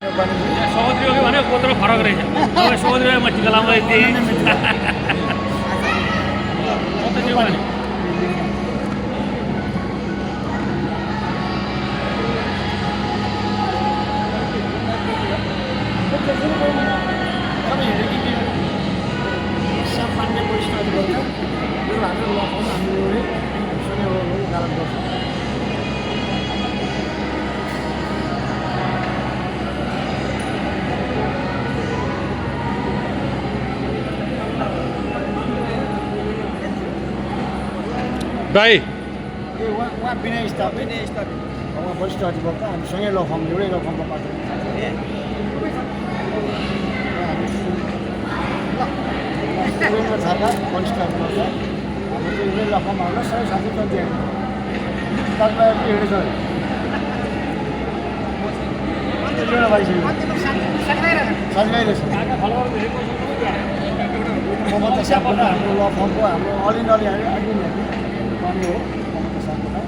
समुद्री भने कत्रो फरक रहेछ तपाईँ समुद्री म टिका लाउँदै थिएँ भाइ उहाँ विनय स्थापित उहाँ वरिष्ठ अधिवक्ता हामी सँगै ल फर्म एउटै ल फर्मको पार्टी सुरेन्द्र थापा वरिष्ठ अधिवक्ता हाम्रो चाहिँ एउटै ल फर्म हाल्नु सबै साथी कति दाजुभाइ पनि एउटै छ साथीभाइ रहेछ ममता सापकोटा हाम्रो ल फर्मको हाम्रो अल इन अल एडमिन गर्नु हो ममता सापकोटा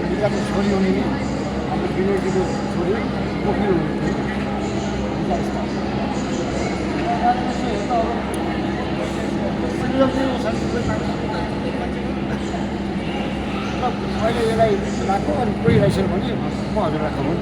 रिजाको छोरी हुने नि हाम्रो विनयजीको छोरी वकिल हुनुहुन्थ्यो मैले यसलाई राख्नु अनि कोही रहेछ भने म हजुरलाई खबर